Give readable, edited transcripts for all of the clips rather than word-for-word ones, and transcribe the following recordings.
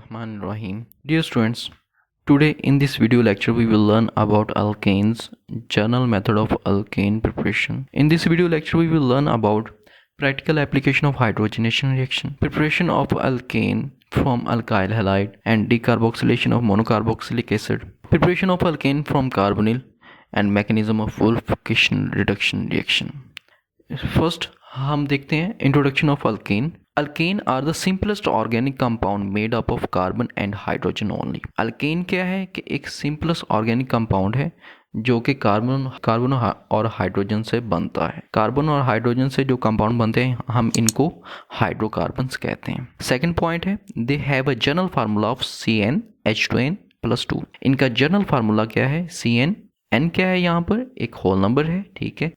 Bismillahirrahmanirrahim. Dear students, today in this video lecture we will learn about alkanes, general method of alkane preparation. In this video lecture we will learn about practical application of hydrogenation reaction, preparation of alkane from alkyl halide and decarboxylation of monocarboxylic acid, preparation of alkane from carbonyl and mechanism of Wolf-Kishner reduction reaction. First हम देखते हैं introduction of alkane. Alkane are the simplest organic compound made up of carbon and hydrogen only. Alkane क्या है कि एक simplest organic compound है जो कि कार्बन और हाइड्रोजन से बनता है. कार्बन और हाइड्रोजन से जो कंपाउंड बनते हैं हम इनको हाइड्रोकार्बन्स कहते हैं. सेकेंड पॉइंट है they have a general formula of CnH2n+2. इनका जनरल फार्मूला क्या है? Cn क्या है? यहाँ पर एक होल नंबर है, ठीक है.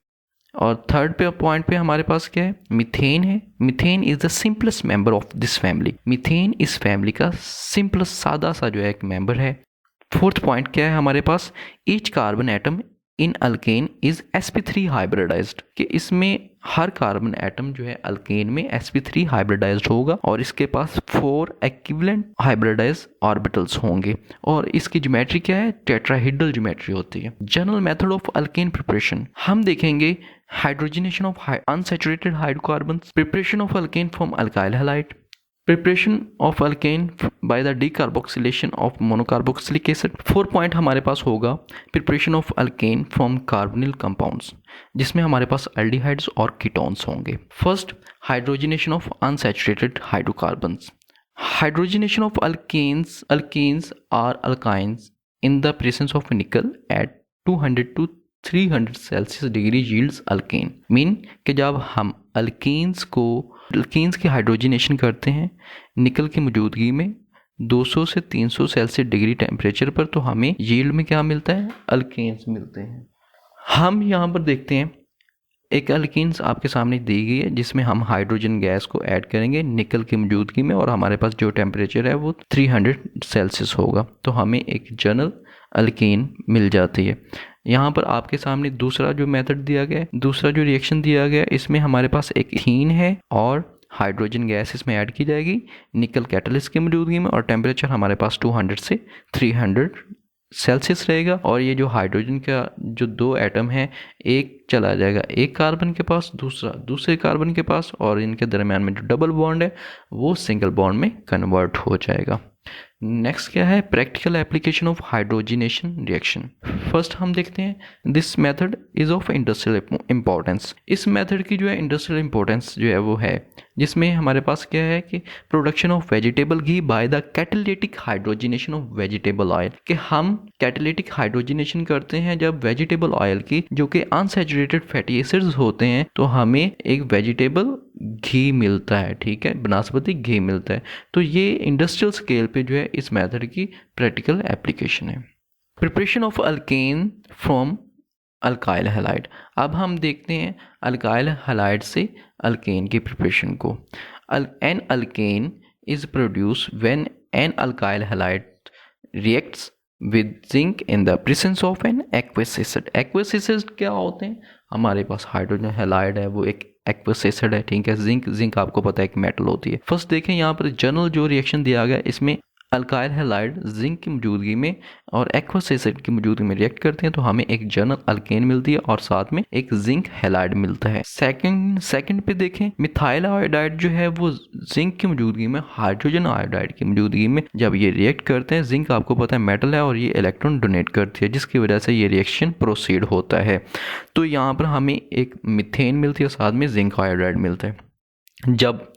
और थर्ड पॉइंट पे हमारे पास क्या है? मीथेन है. Methane is the simplest member of this family. Methane इस फैमिली का सिंपलेस्ट सादा सा जो है एक मेंबर है. फोर्थ पॉइंट क्या है हमारे पास? Each carbon atom in alkane is sp3 hybridized. कि इसमें हर कार्बन एटम जो है अल्केन में sp3 हाइब्रिडाइज्ड होगा और इसके पास 4 इक्विवेलेंट हाइब्रिडाइज्ड ऑर्बिटल्स होंगे. और इसकी ज्योमेट्री क्या है? टेट्राहेड्रल ज्योमेट्री होती है. General method of alkane preparation हम देखेंगे. Hydrogenation of unsaturated hydrocarbons, preparation of alkane from alkyl halide, preparation of alkane by the decarboxylation of monocarboxylic acid. 4 point हमारे पास होगा preparation of alkane from carbonyl compounds जिसमें हमारे पास aldehydes और ketones होंगे. First hydrogenation of unsaturated hydrocarbons. Hydrogenation of alkenes or alkynes in the presence of nickel at 200 to 300 Celsius degree yields alkane. Mean कि जब हम अल्केन्स की hydrogenation करते हैं निकल की मौजूदगी में 200 से 300 सेल्सियस डिग्री टेम्परेचर पर, तो हमें यील्ड में क्या मिलता है? अल्केन्स मिलते हैं. हम यहाँ पर देखते हैं एक अल्केन्स आपके सामने दी गई है जिसमें हम हाइड्रोजन गैस को ऐड करेंगे निकल की मौजूदगी में और हमारे पास जो टेम्परेचर है वो 300 सेल्सियस होगा, तो हमें एक जनरल अल्केन मिल जाती है. यहाँ पर आपके सामने दूसरा जो मेथड दिया गया है, दूसरा जो रिएक्शन दिया गया है, इसमें हमारे पास एक हीन है और हाइड्रोजन गैस इसमें ऐड की जाएगी निकल कैटलिस्ट की मौजूदगी में और टेम्परेचर हमारे पास 200 से 300 सेल्सियस रहेगा. और ये जो हाइड्रोजन का जो 2 एटम है, एक चला जाएगा एक कार्बन के पास, दूसरा दूसरे कार्बन के पास, और इनके दरम्यान में जो डबल बॉन्ड है वो सिंगल बॉन्ड में कन्वर्ट हो जाएगा. नेक्स्ट क्या है? Practical application of hydrogenation reaction. First हम देखते हैं this method is of industrial importance. इस मेथड की जो है इंडस्ट्रियल इंपॉर्टेंस जो है वो है जिसमें हमारे पास क्या है कि production of vegetable ghee by the catalytic hydrogenation of vegetable oil. कि हम कैटालिटिक हाइड्रोजनेशन करते हैं जब वेजिटेबल ऑयल की जो कि अनसैचुरेटेड फैटी एसिड्स होते हैं, तो हमें एक वेजिटेबल घी मिलता है, ठीक है, वनस्पति घी मिलता है. तो ये इंडस्ट्रियल स्केल पे जो है इस मेथड की प्रैक्टिकल एप्लीकेशन है. Preparation of alkane from alkyl halide. अब हम देखते हैं अल्काइल हैलाइड से अल्केन की प्रिपरेशन को. An alkane is produce when an alkyl halide reacts with zinc in the presence of an aqueous acid. Aqueous acid क्या होते हैं? हमारे पास हाइड्रोजन हैलाइड है वो एक एक्वस एसिड है, ठीक है. जिंक आपको पता है एक मेटल होती है. फर्स्ट देखें यहाँ पर जनरल जो रिएक्शन दिया गया इसमें अल्काइल हैलाइड जिंक की मौजूदगी में और एक्वस एसिड की मौजूदगी में रिएक्ट करते हैं, तो हमें एक जनरल अल्केन मिलती है और साथ में एक जिंक हैलाइड मिलता है. सेकंड पे देखें मिथाइल आयोडाइड जो है वो जिंक की मौजूदगी में हाइड्रोजन आयोडाइड की मौजूदगी में जब ये रिएक्ट करते हैं, जिंक आपको पता है मेटल है और ये इलेक्ट्रॉन डोनेट करती है जिसकी वजह से ये रिएक्शन प्रोसीड होता है. तो यहाँ पर हमें एक मिथेन मिलती है, साथ में जिंक आयोडाइड मिलता है. जब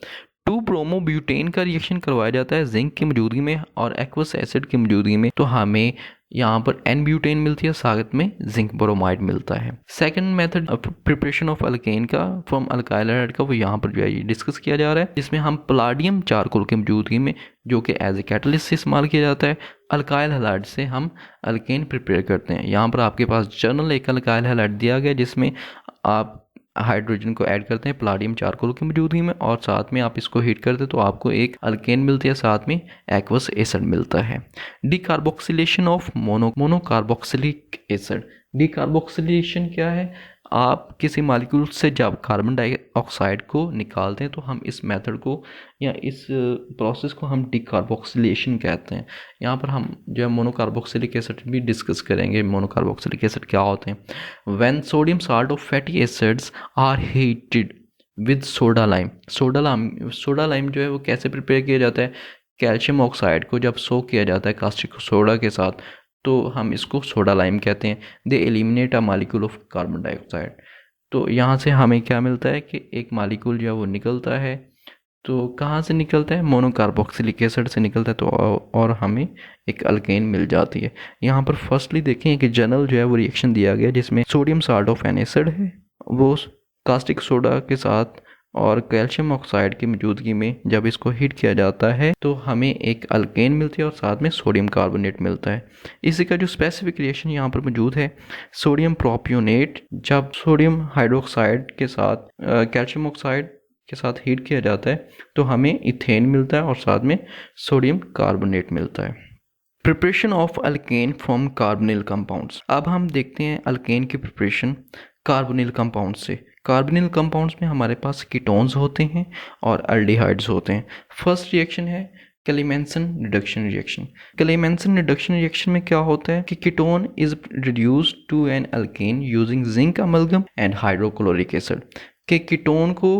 2-ब्रोमोब्यूटेन का रिएक्शन करवाया जाता है जिंक की मौजूदगी में और एक्वस एसिड की मौजूदगी में, तो हमें यहाँ पर N-ब्यूटेन मिलती है, साथ में जिंक ब्रोमाइड मिलता है. Second method preparation of alkane का फ्रॉम अल्काइल हैलाइड का वो यहाँ पर जो है डिस्कस किया जा रहा है जिसमें हम पलाडियम चारकोल की मौजूदगी में जो कि एज ए कैटलिस्ट से इस्तेमाल किया जाता है अल्काइल हैलाइड से हम अल्केन प्रिपेयर करते हैं. यहाँ पर आपके पास जनरल एक अल्काइल हैलाइड दिया गया जिसमें आप हाइड्रोजन को ऐड करते हैं पलाडियम चारकोल की मौजूदगी में और साथ में आप इसको हीट करते हैं तो आपको एक अल्केन मिलती है, साथ में एक्वस एसिड मिलता है. Decarboxylation of monocarboxylic acid. Decarboxylation क्या है? आप किसी मालिक्यूल से जब कार्बन डाइऑक्साइड को निकालते हैं तो हम इस मेथड को या इस प्रोसेस को हम डिकार्बोक्सिलेशन कहते हैं। यहाँ पर हम जो है मोनोकार्बोक्सिलिक एसिड भी डिस्कस करेंगे। मोनोकार्बोक्सिलिक एसिड क्या होते हैं? When sodium salt of fatty acids are heated with soda lime. Soda lime जो है वो कैसे प्रिपेयर किया जाता है? कैल्शियम ऑक्साइड को जब सोक किया जाता है कास्टिक सोडा के साथ तो हम इसको सोडा लाइम कहते हैं। They eliminate a molecule of carbon dioxide. तो यहाँ से हमें क्या मिलता है कि एक मालिक्यूल जो है वो निकलता है। तो कहाँ से निकलता है? मोनोकार्बोक्सिलिक एसिड से निकलता है। तो और हमें एक अल्केन मिल जाती है। यहाँ पर फर्स्टली देखें कि जनरल जो है वो रिएक्शन दिया गया जिसमें sodium salt of N acid है वो कास्टिक सोडा के साथ और कैल्शियम ऑक्साइड की मौजूदगी में जब इसको हीट किया जाता है तो हमें एक अल्केन मिलती है और साथ में सोडियम कार्बोनेट मिलता है। इसी का जो स्पेसिफिक रिएक्शन यहाँ पर मौजूद है, सोडियम प्रोपियोनेट जब सोडियम हाइड्रोक्साइड के साथ कैल्शियम ऑक्साइड के साथ हीट किया जाता है तो हमें इथेन मिलता है और साथ में सोडियम कार्बोनेट मिलता है। Preparation of alkane from carbonyl compounds. अब हम देखते हैं अल्केन की प्रिपरेशन कार्बोनिल कंपाउंड से। कार्बोनिल कंपाउंड्स में हमारे पास कीटोन्स होते हैं और अल्डिहाइड्स होते हैं। फर्स्ट रिएक्शन है Clemmensen reduction reaction. Clemmensen reduction reaction में क्या होता है कि ketone is reduced to an alkane using zinc amalgam and hydrochloric acid. के कीटोन को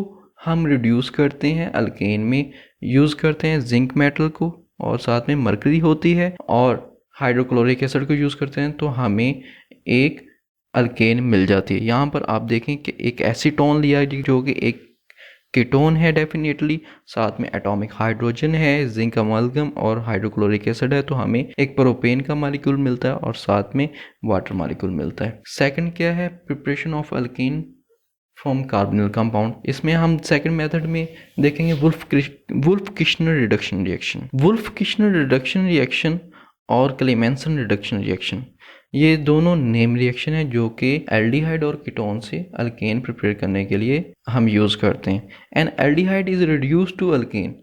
हम रिड्यूस करते हैं अल्केन में, यूज़ करते हैं जिंक मेटल को और साथ में मरकरी होती है और हाइड्रोक्लोरिक एसिड को यूज़ करते हैं तो हमें एक अल्केन मिल जाती है। यहाँ पर आप देखें कि एक एसीटोन लिया जो कि एक कीटोन है डेफिनेटली, साथ में एटॉमिक हाइड्रोजन है, जिंक अमलगम और हाइड्रोक्लोरिक एसिड है तो हमें एक प्रोपेन का मालिक्यूल मिलता है और साथ में वाटर मालिक्यूल मिलता है। सेकंड क्या है? Preparation of alkane from carbonyl compound. इसमें हम सेकंड मेथड में देखेंगे wolf-Kishner reduction reaction. Wolf-Kishner reduction reaction और क्लेमेंसन रिडक्शन रिएक्शन, ये दोनों नेम रिएक्शन है जो कि एल्डिहाइड और कीटोन से अल्केन प्रिपेयर करने के लिए हम यूज़ करते हैं। An aldehyde is reduce to alkane.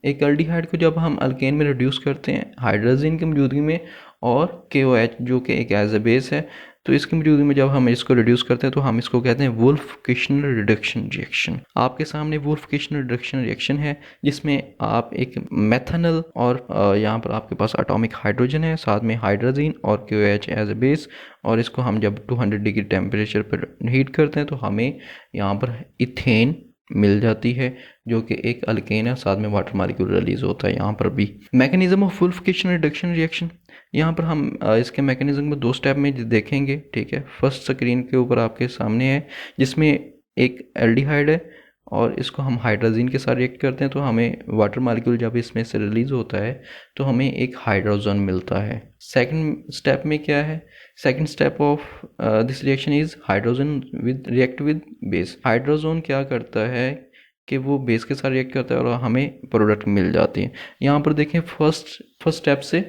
एक एल्डिहाइड को जब हम अल्केन में रिड्यूस करते हैं हाइड्रोजन की मौजूदगी में और KOH जो कि एक एज ए बेस है, तो इसकी मौजूदगी में जब हम इसको रिड्यूस करते हैं तो हम इसको कहते हैं वुल्फ-किश्नर रिडक्शन रिएक्शन। आपके सामने वुल्फ-किश्नर रिडक्शन रिएक्शन है जिसमें आप एक मेथनल और यहाँ पर आपके पास एटॉमिक हाइड्रोजन है, साथ में हाइड्रोजन और KOH एज ए बेस, और इसको हम जब 200 डिग्री टेम्परेचर पर हीट करते हैं तो हमें यहाँ पर इथेन मिल जाती है जो कि एक अल्केन है, साथ में वाटर मॉलिक्यूल रिलीज होता है। यहाँ पर भी mechanism of wolf-Kishner reduction reaction, यहाँ पर हम इसके मैकेनिज्म को 2 स्टेप में देखेंगे। ठीक है, फर्स्ट स्क्रीन के ऊपर आपके सामने है जिसमें एक एल्डिहाइड है और इसको हम हाइड्रोजन के साथ रिएक्ट करते हैं तो हमें वाटर मॉलिक्यूल जब इसमें से रिलीज होता है तो हमें एक हाइड्रोजन मिलता है। सेकंड स्टेप में क्या है? Second step of this reaction is hydrogen react with base. Hydrogen क्या करता है कि वो बेस के साथ रिएक्ट करता है और हमें प्रोडक्ट मिल जाती है। यहाँ पर देखें फर्स्ट स्टेप से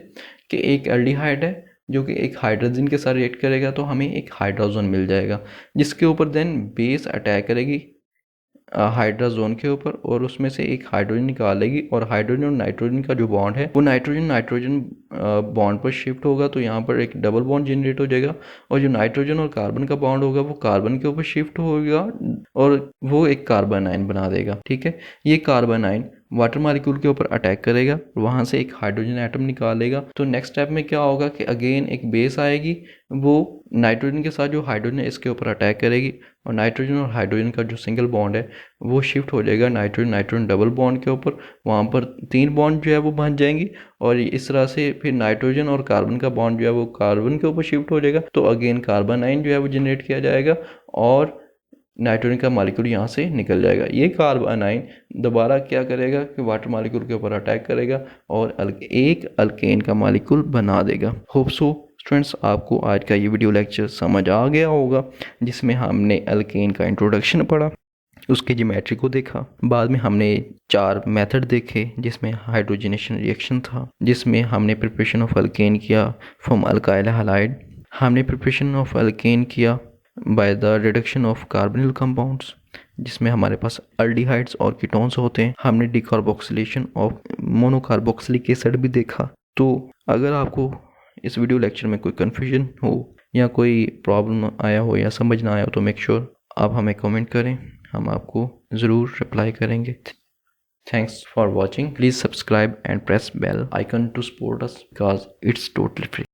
कि एक एल्डिहाइड है जो कि एक हाइड्रोजन के साथ रिएक्ट करेगा तो हमें एक हाइड्रोजन मिल जाएगा जिसके ऊपर देन बेस अटैक करेगी हाइड्रोजन के ऊपर और उसमें से एक हाइड्रोजन निकालेगी और हाइड्रोजन और नाइट्रोजन का जो बॉन्ड है वो नाइट्रोजन बॉन्ड पर शिफ्ट होगा तो यहाँ पर एक डबल बॉन्ड जनरेट हो जाएगा और जो नाइट्रोजन और कार्बन का बॉन्ड होगा वो कार्बन के ऊपर शिफ्ट होगा और वो एक कार्बन आयन बना देगा। ठीक है, ये कार्बन आयन वाटर मॉलिक्यूल के ऊपर अटैक करेगा और वहाँ से एक हाइड्रोजन एटम निकालेगा। तो नेक्स्ट स्टेप में क्या होगा कि अगेन एक बेस आएगी, वो नाइट्रोजन के साथ जो हाइड्रोजन है इसके ऊपर अटैक करेगी और नाइट्रोजन और हाइड्रोजन का जो सिंगल बॉन्ड है वो शिफ्ट हो जाएगा नाइट्रोजन डबल बॉन्ड के ऊपर। वहाँ पर 3 बॉन्ड जो है वो बन जाएंगी और इस तरह से फिर नाइट्रोजन और कार्बन का बॉन्ड जो है वो कार्बन के ऊपर शिफ्ट हो जाएगा तो अगेन कार्बन आयन जो है वो जनरेट किया जाएगा और नाइट्रोजन का मॉलिक्यूल यहाँ से निकल जाएगा। ये कार्बन आयन दोबारा क्या करेगा कि वाटर मॉलिक्यूल के ऊपर अटैक करेगा और एक अल्केन का मॉलिक्यूल बना देगा। होप सो स्टूडेंट्स आपको आज का ये वीडियो लेक्चर समझ आ गया होगा जिसमें हमने अल्केन का इंट्रोडक्शन पढ़ा, उसके ज्योमेट्री को देखा, बाद में हमने 4 मेथड देखे जिसमें हाइड्रोजनेशन रिएक्शन था, जिसमें हमने प्रिपरेशन ऑफ अल्केन किया फ्रॉम अल्काइल हैलाइड, हमने प्रिपरेशन ऑफ अल्केन किया by the reduction of carbonyl compounds जिसमें हमारे पास अल्डिहाइड्स और कीटोन्स होते हैं, हमने डिकार्बोक्सिलेशन ऑफ मोनोकार्बोक्सिलिक एसिड भी देखा। तो अगर आपको इस वीडियो लेक्चर में कोई कन्फ्यूजन हो या कोई प्रॉब्लम आया हो या समझ ना आया हो तो मेक श्योर आप हमें कमेंट करें, हम आपको ज़रूर रिप्लाई करेंगे। Thanks for watching. Please subscribe and press bell icon to support us because it's totally free.